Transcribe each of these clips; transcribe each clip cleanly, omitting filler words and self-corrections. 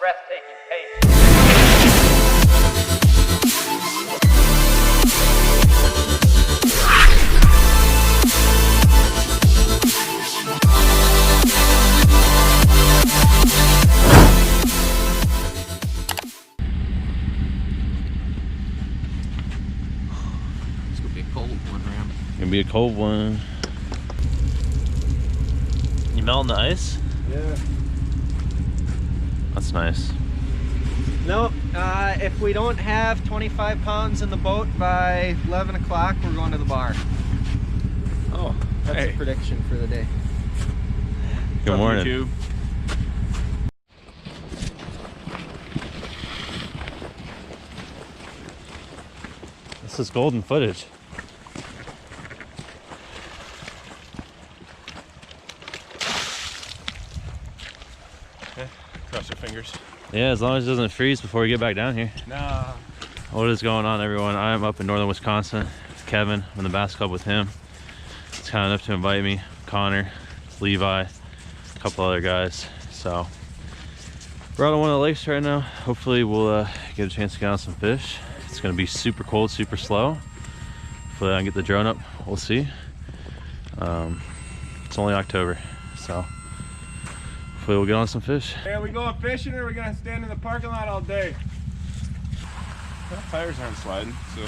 breathtaking pace. It's gonna be a cold one, Ram. Gonna be a cold one. You melting the ice? Yeah. That's nice. No, if we don't have 25 pounds in the boat by 11 o'clock, we're going to the bar. Oh, That's hey. a prediction for the day. Good morning. YouTube. This is golden footage. Cross your fingers. Yeah, as long as it doesn't freeze before we get back down here. Nah. What is going on, everyone? I'm up in northern Wisconsin with Kevin. I'm in the bass club with him. It's kind enough to invite me. Connor, Levi, a couple other guys. So we're out on one of the lakes right now. Hopefully we'll get a chance to get on some fish. It's gonna be super cold, super slow. Hopefully I can get the drone up. We'll see. It's only October, so hopefully we'll get on some fish. Hey, are we going fishing or are we gonna stand in the parking lot all day? Well, tires aren't sliding, so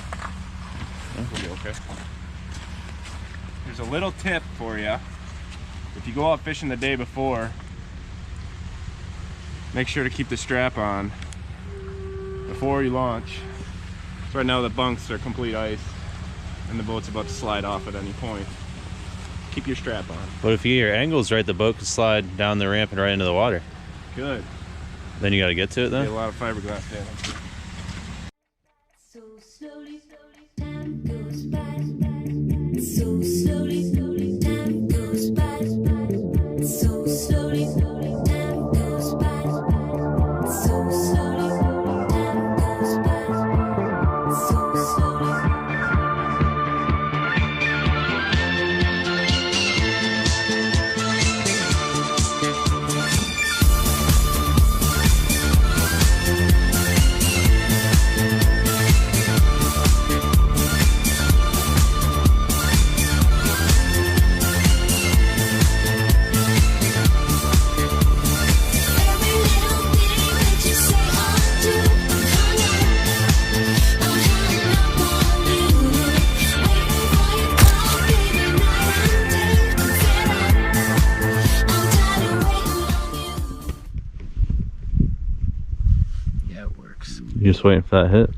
we'll be okay. Here's a little tip for you. If you go out fishing the day before, make sure to keep the strap on before you launch. So right now the bunks are complete ice and the boat's about to slide off at any point. Keep your strap on. But if you get your angles right, the boat could slide down the ramp and right into the water. Good. Then you got to get to it Get then? a lot of fiberglass damage. So slowly, time goes by. So slowly, time goes by. So slowly, time goes by. So slowly, time goes by. So slowly. You just waiting for that hit?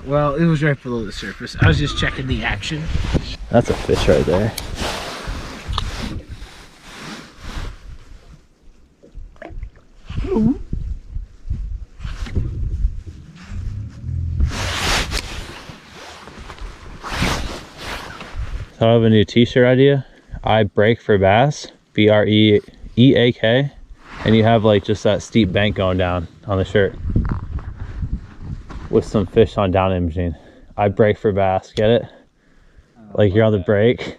Well, it was right below the surface. I was just checking the action. That's a fish right there. So I have a new t-shirt idea. I break for bass, B-R-E-E-A-K, and you have like just that steep bank going down on the shirt with some fish on down imaging. I break for bass, get it? Like you're on the break.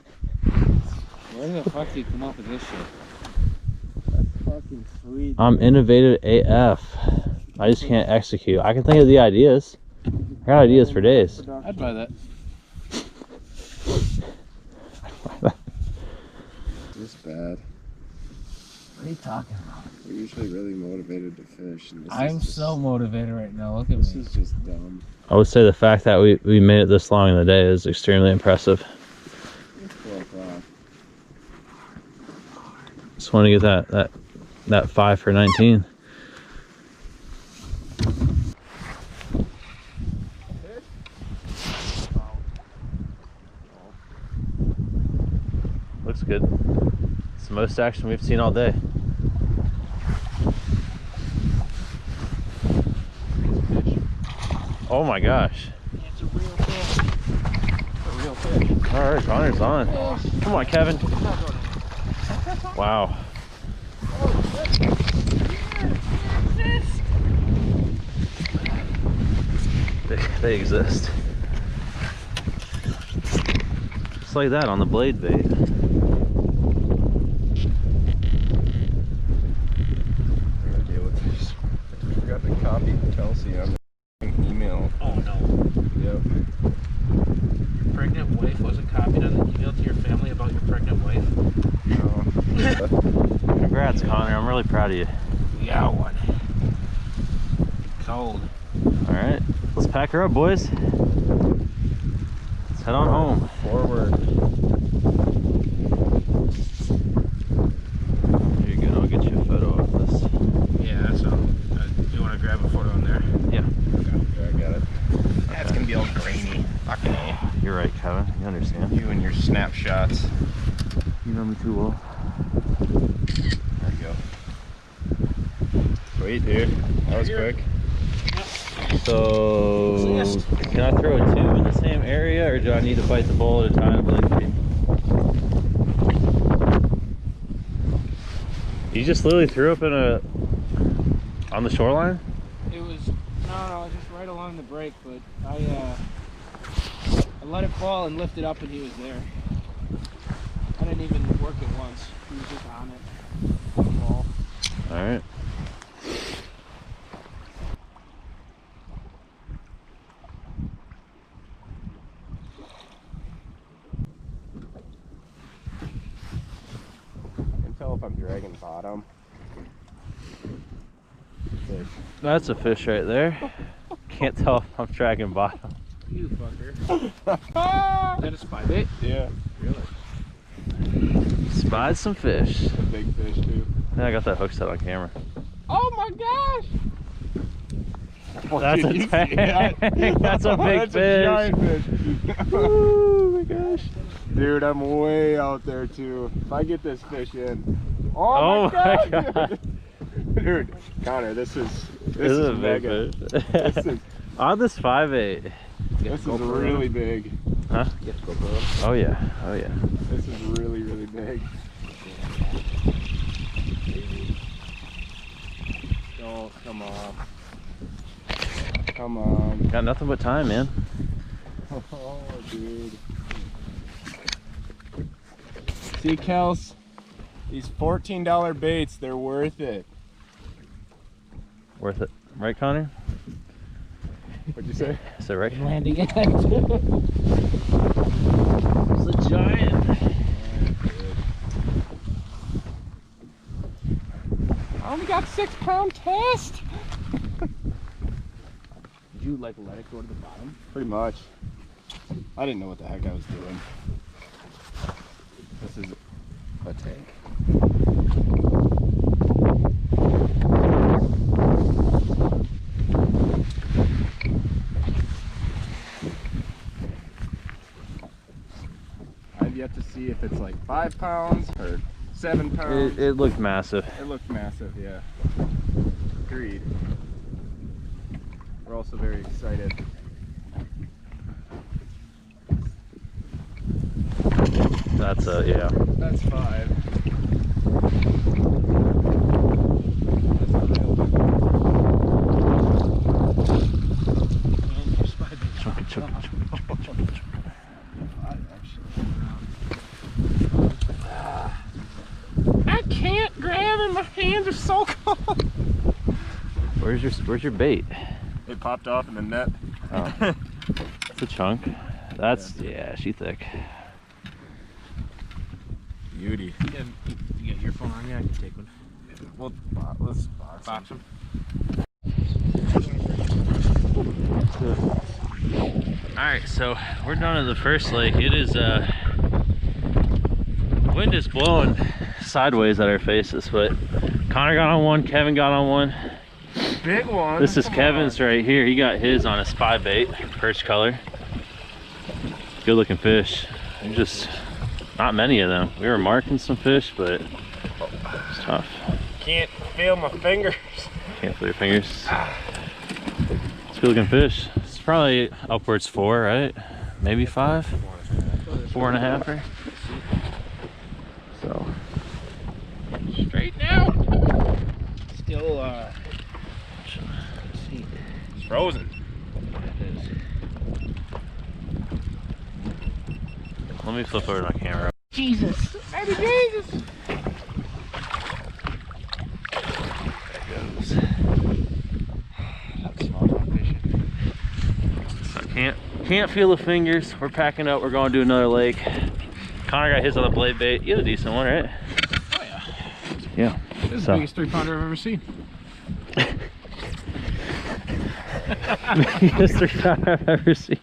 Where the fuck did you come up with this shit? That's fucking sweet. I'm innovative AF. I just can't execute. I can think of the ideas. I got ideas for days. I'd buy that. This bad. What are you talking about? We're usually really motivated to fish. And this I'm is just, so motivated right now. Look at This me. is just dumb. I would say the fact that we made it this long in the day is extremely impressive. It's 4 o'clock. Just want to get that 5 for 19. Looks good. It's the most action we've seen all day. Oh my gosh. It's a real fish. It's a real fish. All right, Connor's on. Come on, Kevin. Wow. They exist. Just like that on the blade bait. Deal with this. I forgot Kelsey on the email. Oh no. Yep. Your pregnant wife wasn't copied on the email to your family about your pregnant wife? No. Congrats, Connor. I'm really proud of you. Yeah, one. Cold. All right, let's pack her up, boys. Let's head on home. Forward. There you go. I'll get you a photo of this. Yeah, so you want to grab a photo in there? Yeah. Okay, I got it. That's gonna be all grainy. Fuck me. You're right, Kevin. You understand. You and your snapshots. You know me too well. There you go. Sweet, dude. That was quick. So, can I throw a tube in the same area, or do I need to bite the bowl at a time? You just literally threw up in on the shoreline? It was no, just right along the break, but I let it fall and lifted up, and he was there. I didn't even work it once. He was just on it. On the ball. All right. Tell if I'm dragging bottom. Fish. That's a fish right there. Can't tell if I'm dragging bottom. You fucker. Is that a spy bait? Yeah. Really? Spied some fish. A big fish too. Yeah, I got that hook set on camera. Oh my gosh! That's Did a you tank. see that? That's a big That's fish. a giant fish. Oh my gosh. Dude, I'm way out there too. If I get this fish in. Oh my God. Dude. Dude, Connor, this is This is a big mega. fish. This is, On this 5.8. this is really big. Huh? Get to GoPro. Oh yeah. Oh yeah. This is really, really big. Oh, come on. Come on. Got nothing but time, man. Oh, dude. See, Kels, these $14 baits, they're worth it. Worth it. Right, Connor? What'd you say? Is that right? Landing it. It's a giant. I only got 6 pound test. Did you like let it go to the bottom? Pretty much. I didn't know what the heck I was doing. This is a tank. I've yet to see if it's like 5 pounds or 7 pounds. It looked massive. It looked massive, yeah. Agreed. We're also very excited. That's a, yeah. That's 5. That's a real big one. Chunky, chunky, chunky, chunky, chunky. I can't grab it. My hands are so cold. Where's your bait? It popped off in the net. Oh. That's a chunk. That's, yeah, she thick. Beauty. You got your phone on you? I can take one. Well, let's box them. Alright, so we're done at the first lake. It is, wind is blowing sideways at our faces, but Connor got on one, Kevin got on one. Big one. This is Come Kevin's on. right here. He got his on a spy bait, perch color. Good looking fish. There's just not many of them. We were marking some fish, but it's tough. Can't feel my fingers. Can't feel your fingers. It's a good looking fish. It's probably upwards 4, right? Maybe 5? 4.5, right? So. Straight now. Still, It's frozen. Let me flip over to my camera. Jesus. Baby Jesus. There it goes. That's can't feel the fingers. We're packing up. We're going to another lake. Connor got his on the blade bait. You had a decent one, right? Oh yeah. Yeah. This is the biggest 3-pounder I've ever seen. Biggest 3-pounder I've ever seen.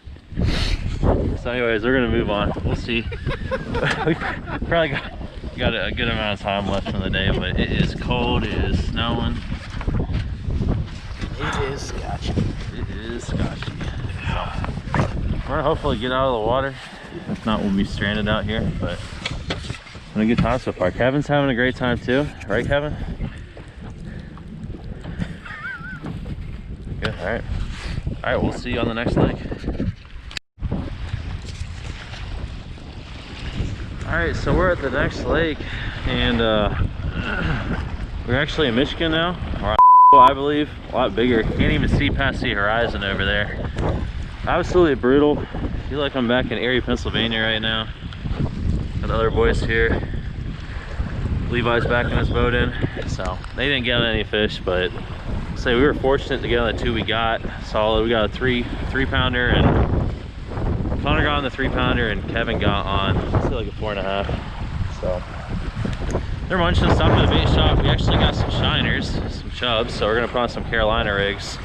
So anyways, we're gonna move on. We'll see. We probably got a good amount of time left in the day, but it is cold, it is snowing. It is scotchy. It is scotchy. So we're gonna hopefully get out of the water. If not, we'll be stranded out here, but it's been a good time so far. Kevin's having a great time too, right Kevin? Good, alright. Alright, we'll see you on the next lake. Alright, so we're at the next lake, and we're actually in Michigan now, or I believe, a lot bigger. Can't even see past the horizon over there. Absolutely brutal. I feel like I'm back in Erie, Pennsylvania right now. Got the other boys here. Levi's backing his boat in, so they didn't get on any fish, but say we were fortunate to get on the 2 we got. Solid. We got a 3-pounder, and Connor got on the 3-pounder, and Kevin got on, let's say like a 4.5. So they're munching stuff at the bait shop. We actually got some shiners, some chubs, so we're gonna put on some Carolina rigs.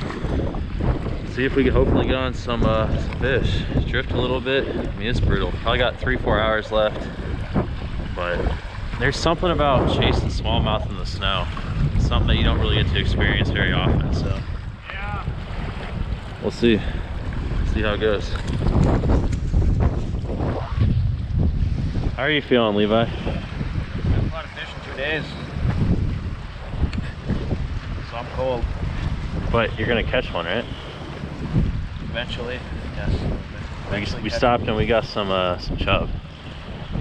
See if we can hopefully get on some fish. Drift a little bit. I mean, it's brutal. Probably got 3-4 hours left, but there's something about chasing smallmouth in the snow. It's something that you don't really get to experience very often. So yeah, we'll see. See how it goes. How are you feeling, Levi? A lot of fish in 2 days. So I'm cold. But you're gonna catch one, right? Eventually, yes. We stopped and we got some chub.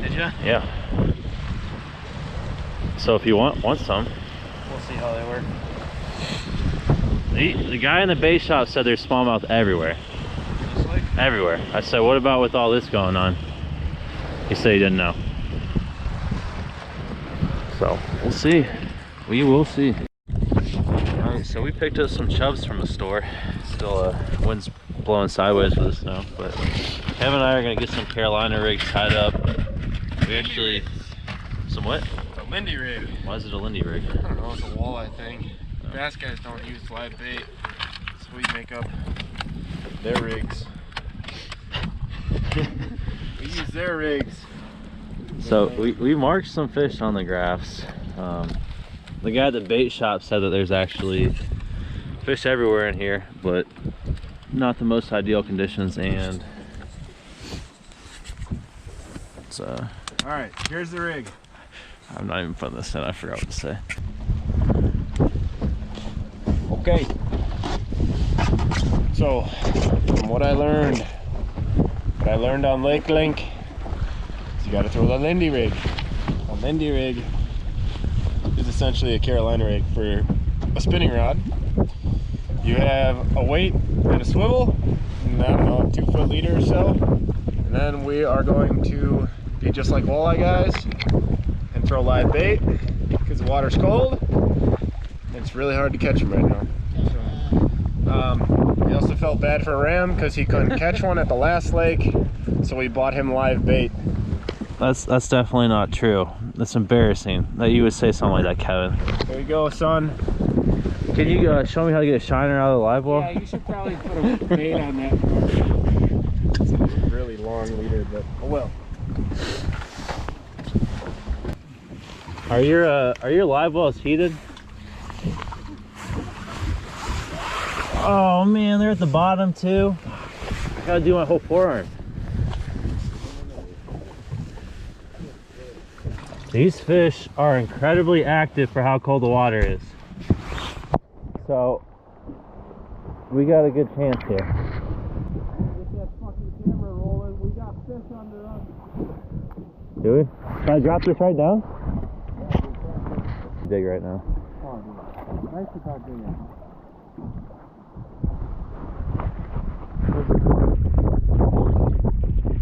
Did you? Yeah. So if you want some. We'll see how they work. The guy in the bait shop said there's smallmouth everywhere. This lake? Everywhere. I said, what about with all this going on? He said he didn't know. So we'll see. We will see. Alright, so we picked up some chubs from the store. Still wind's blowing sideways with the snow, but Kevin and I are gonna get some Carolina rigs tied up. We actually some what? A Lindy rig. Why is it a Lindy rig? I don't know, it's a walleye thing. Bass guys don't use live bait, so we make up their rigs. We use their rigs. So we marked some fish on the graphs. The guy at the bait shop said that there's actually fish everywhere in here, but not the most ideal conditions, and it's all right, here's the rig. I'm not even putting this in, I forgot what to say. Okay, so from what I learned on Lake Link is you got to throw the Lindy rig. A Lindy rig is essentially a Carolina rig for a spinning rod. You have a weight and a swivel, and I don't know, a 2-foot leader or so, and then we are going to be just like walleye guys and throw live bait because the water's cold and it's really hard to catch them right now. We also felt bad for Ram because he couldn't catch one at the last lake, so we bought him live bait. That's definitely not true. That's embarrassing that you would say something like that, Kevin. There you go, son. Can you show me how to get a shiner out of the live well? Yeah, you should probably put a bait on that. It's a really long leader, but oh well. Are your live wells heated? Oh man, they're at the bottom too. I gotta do my whole forearm. These fish are incredibly active for how cold the water is. So we got a good chance here. Get that fucking camera rolling. We got fish under us. Do we? Can I drop this right down? Dig right now. Oh, nice to talk to you.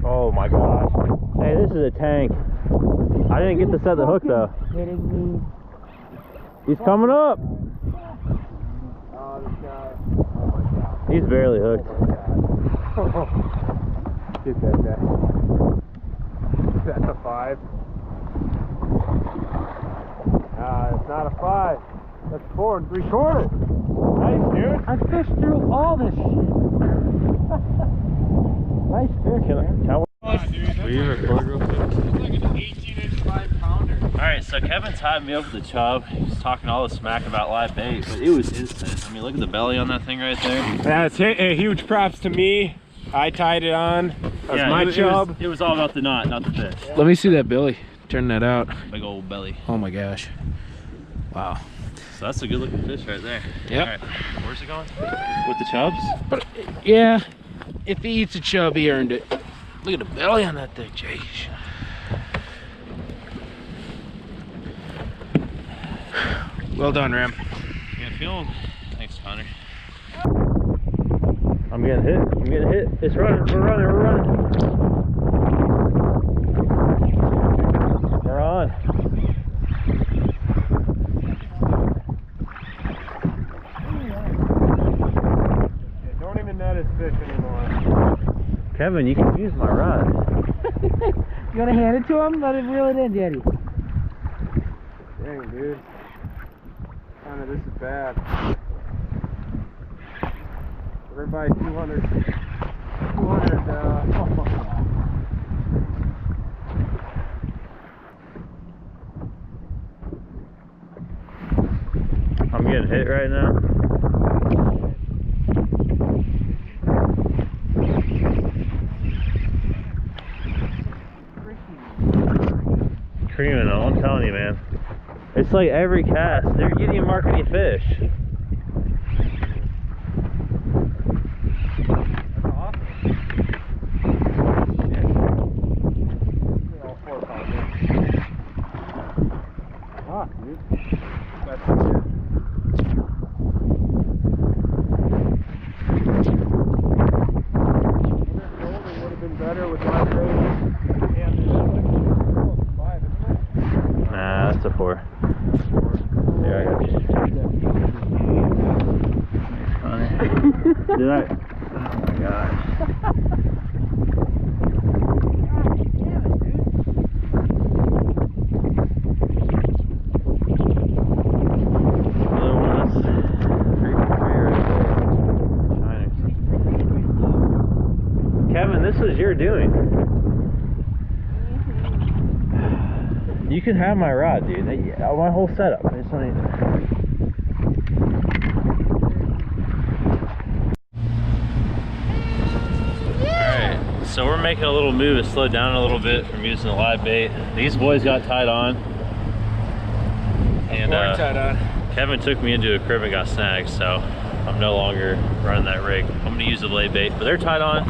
Oh my gosh. Hey, this is a tank. I didn't get to set the hook though. Kidding me? He's coming up. Oh, this guy. Oh my god. He's barely hooked. Get that guy. That's a 5. It's not a 5. That's 4 3/4. Nice, dude. I fished through all this shit. Nice fish, man. Will you record real quick? It's like an 18-inch 5-pounder. Alright, so Kevin tied me up with the chub. He's talking all the smack about live bait, but it was his fish. I mean, look at the belly on that thing right there. That's huge props to me. I tied it on. That was my chub. It was all about the knot, not the fish. Let me see that belly. Turn that out. Big old belly. Oh my gosh. Wow. So that's a good looking fish right there. Yep. Alright, where's it going? With the chubs? But yeah, if he eats a chub, he earned it. Look at the belly on that thing, jeez. Well done, Ram. Yeah, feeling. Thanks, Connor. I'm getting hit. I'm getting hit. It's running. We're running. We're running. We're on. Don't even net his fish anymore. Kevin, you can use my rod. You want to hand it to him? Let him reel it in, Daddy. Dang, dude. Kinda, this is bad. Everybody 200. I'm getting hit right now. Creaming though, I'm telling you, man. It's like every cast, you didn't even mark any fish. That's awesome. All 4 pounders. Fuck, dude. That's it. Would have been better with my bait. Nah, that's a 4. Here, I got you. Did I? Oh my gosh. Another one of those 3 for 3 right there. Shining. Kevin, this was your doing. You can have my rod, dude. My whole setup. I just want to... Alright, so we're making a little move to slow down a little bit from using the live bait. These boys got tied on. And tied on. Kevin took me into a crib and got snagged, so I'm no longer running that rig. I'm going to use the blade bait, but they're tied on.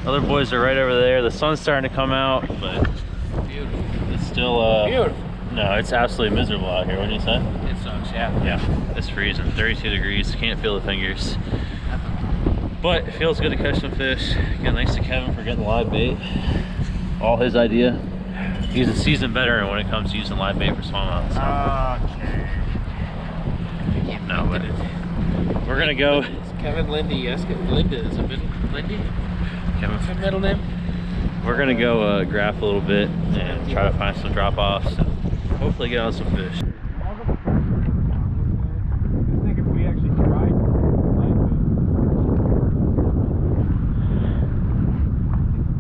Other boys are right over there. The sun's starting to come out, but it's still Beautiful. No, it's absolutely miserable out here. What do you say? It sucks, yeah. Yeah, it's freezing. 32 degrees. Can't feel the fingers. But it feels good to catch some fish. Again, thanks to Kevin for getting the live bait. All his idea. He's a seasoned veteran when it comes to using live bait for smallmouth. So. No, but we're gonna go. It's Kevin Lindy, yes. Linda is a bit Lindy. Kevin. Her middle name. We're gonna go graph a little bit and try to find some drop-offs. Hopefully get on some fish. I think if we actually tried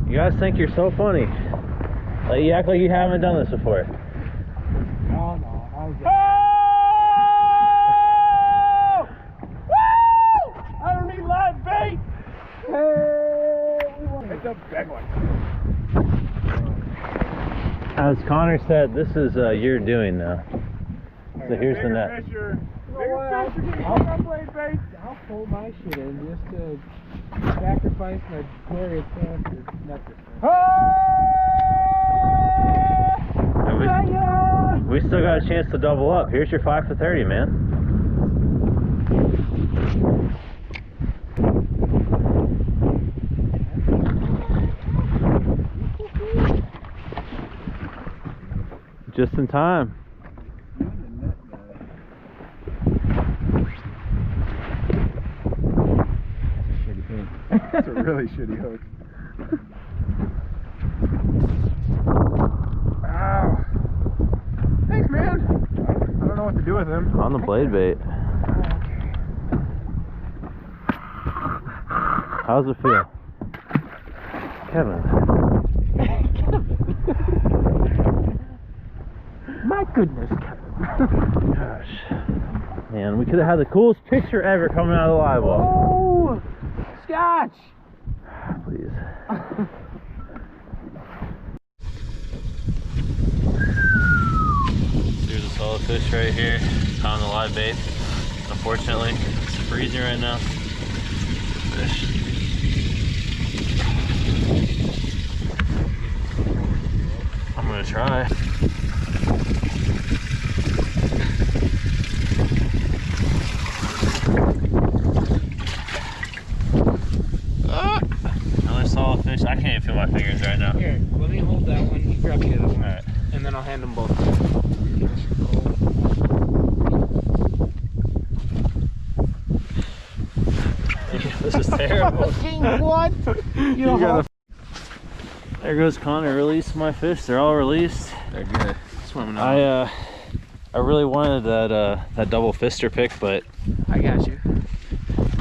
You guys think you're so funny. Like, you act like you haven't done this before. No, no. I don't need live bait! It's a big one. As Connor said, this is your doing now. So here's the net. Bigger fish are getting on blade bait. I'll pull my shit in just to sacrifice my glorious chance to net this thing. And we still got a chance to double up. Here's your 5 for 30, man. Just in time. That's a really shitty hook. Ow. Thanks, man. I don't know what to do with him. On the blade bait. How's it feel? Kevin. My goodness, Kevin. Gosh. Man, we could have had the coolest picture ever coming out of the live well. Oh, Scotch. Please. There's a solid fish right here on the live bait. Unfortunately, it's freezing right now. Good fish. I'm gonna try. Another solid fish. I can't even feel my fingers right now. Here, let me hold that one. You grab the other one. Alright. And then I'll hand them both. This is terrible. What? You know, There goes Connor. Released my fish. They're all released. They're good. Swimming out. I really wanted that double fister pick, but I got you.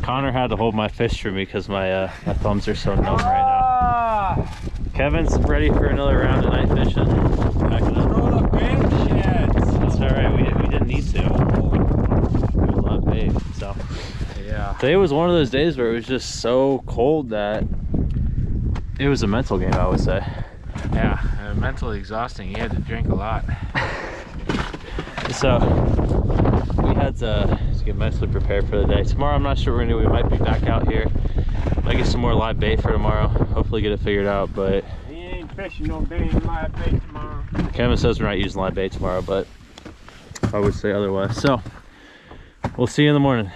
Connor had to hold my fish for me because my my thumbs are so numb right now. Kevin's ready for another round of night fishing. Throw the bait sheds. That's all right. We didn't need to. It was a lot of bait. So Yeah. today was one of those days where it was just so cold that it was a mental game, I would say. Yeah. Mentally exhausting. You had to drink a lot. So we had to get mentally prepared for the day. Tomorrow, I'm not sure what we're gonna do. We might be back out here. Might get some more live bait for tomorrow. Hopefully get it figured out, but He ain't fishing no dang live bait tomorrow. Kevin says we're not using live bait tomorrow, but I would say otherwise. So we'll see you in the morning.